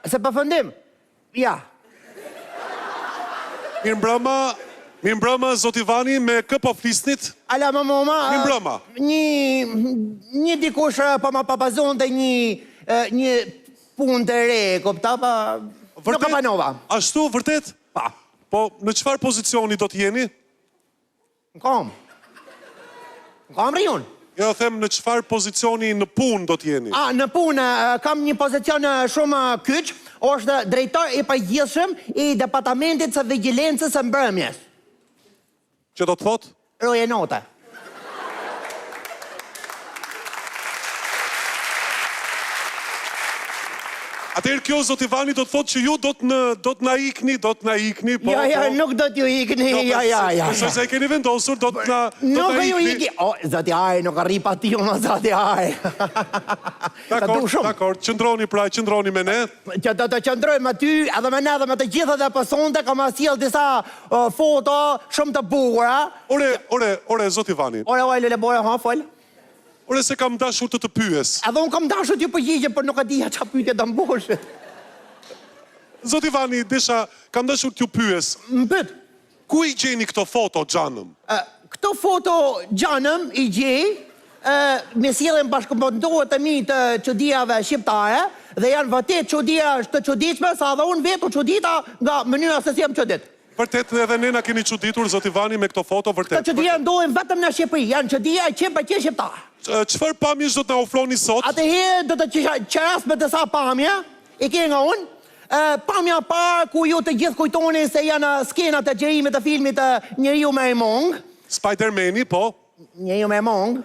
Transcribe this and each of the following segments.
Se përfëndim? Ja. Mirëmbrëma, Zoti Vani, me kë po flisnit? Ala, mama, Mirëmbrëma. Një dikush pa ma papazon dhe një punë të re, kopta, pa... Nuk ka panova. Ashtu, vërtet? Pa. Po, në çfarë pozicioni do t'jeni? Në kam. Në kam rriun. Jo, them në çfarë pozicioni në punë do t'jeni? Në punë, kam një pozicion shumë kyç, është drejtor i përgjithshëm i departamentit së vigjilencës së mbrëmjes. Që do të thotë? Roje note. Atëherë kjo Zoti Vani do të thotë që ju do të na ikni, po. Ja, nuk do t'ju ikni, ja. Se e keni vendosur, do të na ikni. Nuk ju ikni. O, Zoti Aj, nuk arri pa ti unë, Zoti Aj. Dakor, qëndroni me ne. Që do të qëndrojmë aty, edhe me ne dhe me të gjithë dhe pësonte, kam asjel disa foto shumë të bukura. Ore, Zoti Vani. Ore, lele bore, folë. Ore, se kam dashur të pyes. Edhe unë kam dashur t'ju përgjigje, për nuk e dija qa pyetje të mbosh. Zoti Vani, kam dashur t'ju pyes. Më pyet. Ku i gjeni këto foto, Gjanëm? Këto foto, Gjanëm, i gjej, me sjelljen bashkëpunëtorët e mi të çuditave shqiptare, dhe janë vërtet çudia të çuditshme, sa edhe unë vetë u çudita nga mënyra se si jam çudit. Vërtet edhe ne na keni çuditur, Zoti Vani, me këto foto, vërtet. Këto çudia ndodhin vetëm në Shqipëri, janë çudia që shqiptar. Çfarë pamjesh do të na ofroni sot? Atëherë do të qeras me disa pamje, i ke nga unë. Pamja parë ku ju të gjithë kujtoni se janë skenat e gjerimit të filmit Njeriu me Mong. Spider-Mani, po. Njeriu me Mong.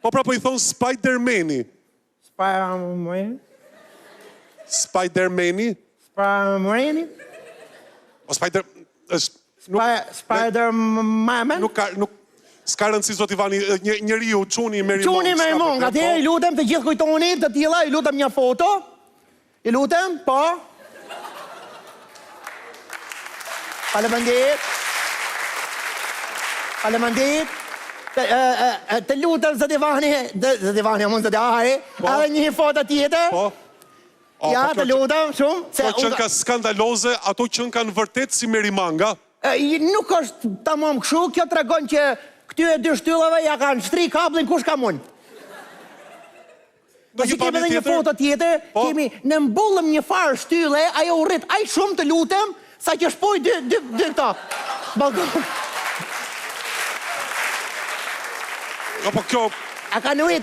Po pra po i thon Spider-Mani. Spider-Mani? Spider-Mani? O Spider-Man? Nuk s'ka rëndësi, Zoti Vani, njeriu, Çuni me Mong. Çuni me Mong, atëherë i lutem të gjithë kujtoni të tilla, i lutem një foto. I lutem, po. Faleminderit. Të lutem, Zoti Vani, mund të dahari, edhe një foto tjetër. Po. Ja, të lutem, shumë. Po që ka skandaloze, ato që kanë vërtet si Merimanga? Nuk është tamam kështu, kjo tregon që këtyre dy shtyllave ja kanë shtri kablin kush ka mund. Pasi kemi edhe një foto tjetër, kemi në mbullëm një farë shtylle, ajo u rrit aq shumë, të lutem, sa që shpoj dy këta. Balkon. Jo, po kjo... A ka nuit.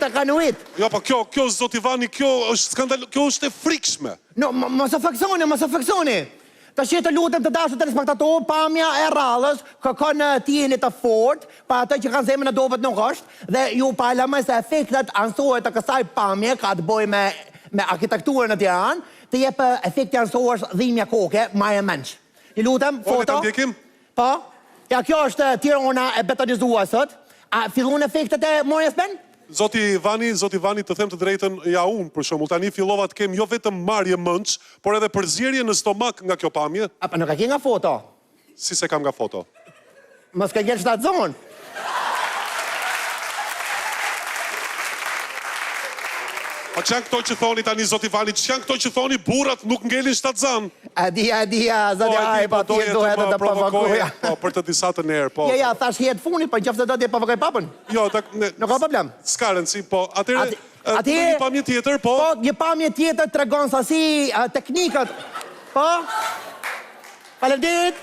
Jo, po kjo, Zoti Vani, kjo është skandal, kjo është e frikshme. No, mos e faksoni. Të që të lutem të dashur të respektatorë, pamja e rallës, kërkon tjeni të fort, pa atë që kanë zemën e dobet nuk është, dhe ju parlamoj se efektet anësore të kësaj pamje, ka të bëj me arkitekturën e Tiranë, të jep efekti anësorës dhimbja koke, marrë menç. Ju lutem, foto. Po, le ta ndjekim? Po. Ja, kjo është Tirana e betonizuar. A fillon efektet e morjes men? Zoti Vani, të them të drejtën, ja unë, për shembull, tani fillova të kem jo vetëm marrje mendsh, por edhe përzierje në stomak nga kjo pamje. A, pa nuk e ke nga foto? Si se kam nga foto? Mos ka gjetë shtatë zonë. Po që janë këto që thoni tani, Zoti Vani, që janë këto që thoni burrat nuk ngelin shtatzan? A dia, Zoti Aj, po ti duhet të provokoja. Po, për të disa të nerë, po. Ja, thash jetë funit, po qoftë do të provokoj papën. Jo, nuk ka problem. S'ka rëndësi, po. Atëherë, një pamje tjetër, po. Po, një pamje tjetër tregon sasi teknikët. Po. Faleminderit.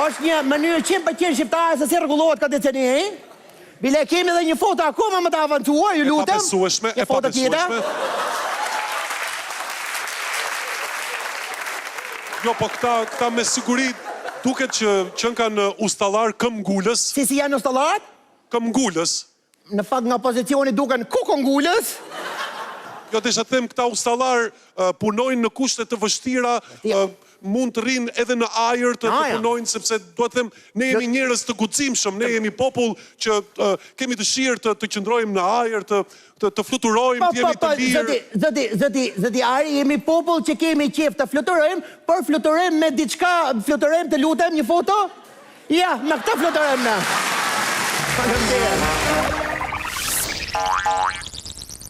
Është një mënyrë 100% shqiptare se si rregullohet kondicioneri. Bile kemi dhe një foto akoma më të avancuar, ju lutem. E pabesueshme. Jo, po këta me siguri duket që kanë ustallar këmbgulës. Si janë ustallarët? Këmbgulës. Në fakt nga pozicioni duken kukongulës. Jo, desha të them, këta ustallar punojnë në kushte të vështira, mund të rinë edhe në ajër të punojnë, sepse do të them, ne jemi njerëz të guximshëm, ne jemi popull që kemi dëshirë të qëndrojmë në ajër, të fluturojmë, të jemi të lirë. Zoti Ari, jemi popull që kemi qef të fluturojmë, por fluturojmë me diçka, fluturojmë të lutem një foto? Ja, me këtë fluturojmë na. Faleminderit.